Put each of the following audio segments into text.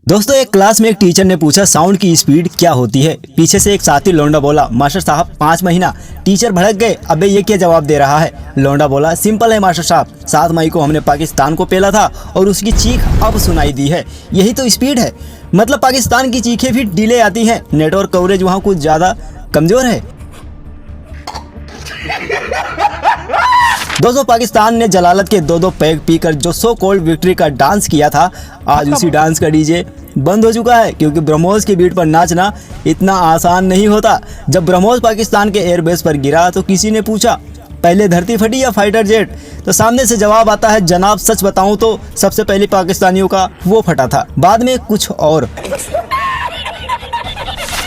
दोस्तों एक क्लास में एक टीचर ने पूछा साउंड की स्पीड क्या होती है। पीछे से एक साथी लौंडा बोला मास्टर साहब 5 महीना। टीचर भड़क गए, अबे ये क्या जवाब दे रहा है। लौंडा बोला सिंपल है मास्टर साहब, 7 मई को हमने पाकिस्तान को पेला था और उसकी चीख अब सुनाई दी है, यही तो स्पीड है। मतलब पाकिस्तान की चीखें भी डिले आती हैं, नेटवर्क कवरेज वहाँ कुछ ज़्यादा कमज़ोर है। दोस्तों पाकिस्तान ने जलालत के 2-2 पैग पीकर जो सो कॉल्ड विक्ट्री का डांस किया था, आज उसी डांस का डीजे बंद हो चुका है, क्योंकि ब्रह्मोस के बीट पर नाचना इतना आसान नहीं होता। जब ब्रह्मोस पाकिस्तान के एयरबेस पर गिरा तो किसी ने पूछा पहले धरती फटी या फाइटर जेट, तो सामने से जवाब आता है जनाब सच बताऊं तो सबसे पहले पाकिस्तानियों का वो फटा था, बाद में कुछ और।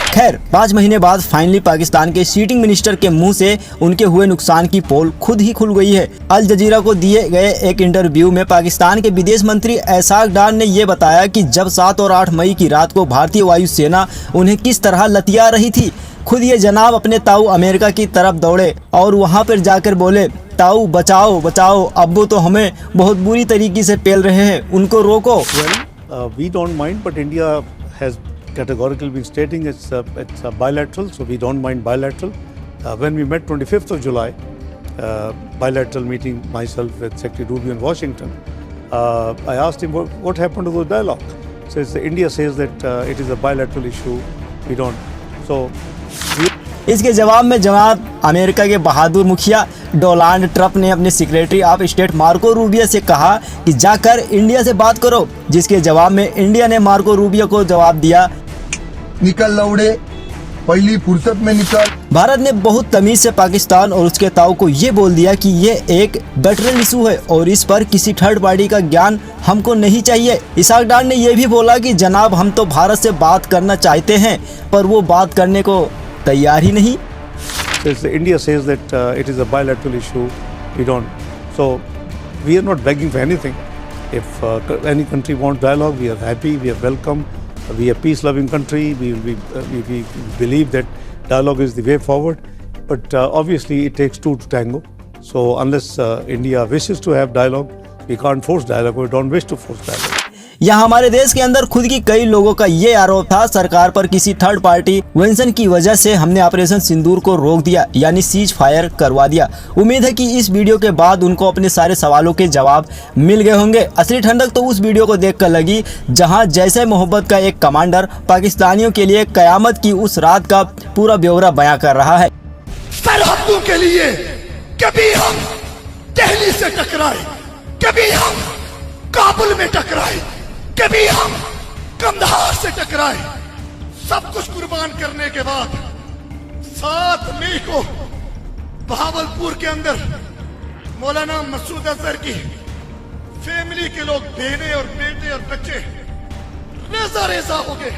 खैर 5 महीने बाद फाइनली पाकिस्तान के सीटिंग मिनिस्टर के मुंह से उनके हुए नुकसान की पोल खुद ही खुल गई है। अल जजीरा को दिए गए एक इंटरव्यू में पाकिस्तान के विदेश मंत्री ऐसाक डार ने ये बताया कि जब 7 और 8 मई की रात को भारतीय वायुसेना उन्हें किस तरह लतिया रही थी। खुद ये जनाब अपने ताऊ अमेरिका की तरफ दौड़े और वहाँ पर जाकर बोले ताऊ बचाओ बचाओ, अब्बू तो हमें बहुत बुरी तरीके से पेल रहे हैं, उनको रोको। We don't mind, but India has categorically been stating it's a bilateral, so we don't mind bilateral. When we met 25th of July, bilateral meeting myself with Secretary Rubio in Washington, I asked him what happened to the dialogue. Says India says that it is a bilateral issue, we don't. So इसके जवाब में जनाब America के बहादुर मुखिया Donald Trump ने अपने secretary of state Marco Rubio से कहा कि जाकर इंडिया से बात करो, जिसके जवाब में इंडिया ने मार्को रूबियो को जवाब दिया निकल लौड़े, पहली फुर्सत में निकल। भारत ने बहुत तमीज से पाकिस्तान और उसके ताऊ को ये बोल दिया कि ये एक बिलेटरल इशू है और इस पर किसी थर्ड पार्टी का ज्ञान हमको नहीं चाहिए। ऐसाक डार ने यह भी बोला कि जनाब हम तो भारत से बात करना चाहते हैं पर वो बात करने को तैयार ही नहीं। India says that it is a bilateral issue, we don't. So we are not begging for anything. If any country wants dialogue, we are happy, we are welcome. We are peace-loving country. We believe that dialogue is the way forward. But obviously, it takes two to tango. So unless India wishes to have dialogue, we can't force dialogue. We don't wish to force dialogue. यहाँ हमारे देश के अंदर खुद की कई लोगों का ये आरोप था सरकार पर किसी थर्ड पार्टी वेंशन की वजह से हमने ऑपरेशन सिंदूर को रोक दिया, यानी सीज फायर करवा दिया। उम्मीद है कि इस वीडियो के बाद उनको अपने सारे सवालों के जवाब मिल गए होंगे। असली ठंडक तो उस वीडियो को देखकर लगी जहां जैसे मोहब्बत का एक कमांडर पाकिस्तानियों के लिए कयामत की उस रात का पूरा ब्यौरा बयां कर रहा है। सरहदों के लिए कभी हम दिल्ली से टकराए, कभी हम काबुल में टकराए, कभी हम कंधार से टकराए, सब कुछ कुर्बान करने के बाद 7 मई को बहावलपुर के अंदर मौलाना मसूद अजहर की फैमिली के लोग बहने और बेटे और बच्चे रेजा रेजा हो गए,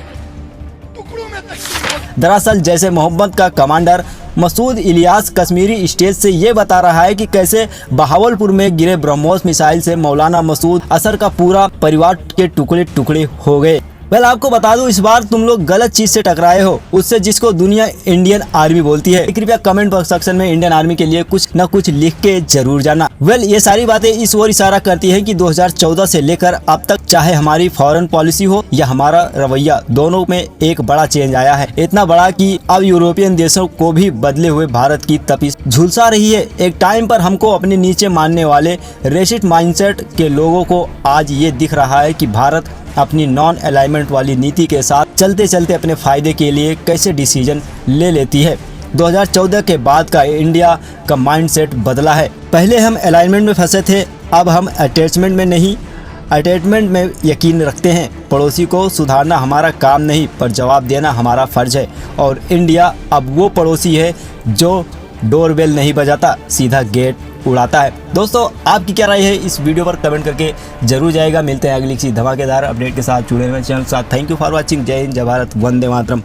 टुकड़ों में तकसीम हो गए। दरअसल जैसे मोहब्बत का कमांडर मसूद इलियास कश्मीरी स्टेज से ये बता रहा है कि कैसे बहावलपुर में गिरे ब्रह्मोस मिसाइल से मौलाना मसूद अजहर का पूरा परिवार के टुकड़े टुकड़े हो गए। वेल आपको बता दूं इस बार तुम लोग गलत चीज से टकराए हो, उससे जिसको दुनिया इंडियन आर्मी बोलती है। कृपया कमेंट बॉक्स सेक्शन में इंडियन आर्मी के लिए कुछ न कुछ लिख के जरूर जाना। वेल ये सारी बातें इस ओर इशारा करती है कि 2014 से लेकर अब तक चाहे हमारी फॉरेन पॉलिसी हो या हमारा रवैया, दोनों में एक बड़ा चेंज आया है। इतना बड़ा कि अब यूरोपियन देशों को भी बदले हुए भारत की तपिश झुलसा रही है। एक टाइम पर हमको अपने नीचे मानने वाले रेसिस्ट माइंडसेट के लोगों को आज ये दिख रहा है कि भारत अपनी नॉन अलाइनमेंट वाली नीति के साथ चलते चलते अपने फायदे के लिए कैसे डिसीजन ले लेती है। 2014 के बाद का इंडिया का माइंडसेट बदला है। पहले हम अलाइनमेंट में फंसे थे, अब हम अटैचमेंट में नहीं, अटैचमेंट में यकीन रखते हैं। पड़ोसी को सुधारना हमारा काम नहीं पर जवाब देना हमारा फर्ज है। और इंडिया अब वो पड़ोसी है जो डोरबेल नहीं बजाता, सीधा गेट उड़ाता है। दोस्तों आपकी क्या राय है इस वीडियो पर कमेंट करके जरूर जाएगा। मिलते हैं अगली किसी धमाकेदार अपडेट के साथ, जुड़े हुए चैनल के साथ। Thank you for watching. जय हिंद, जय भारत, वंदे मातरम।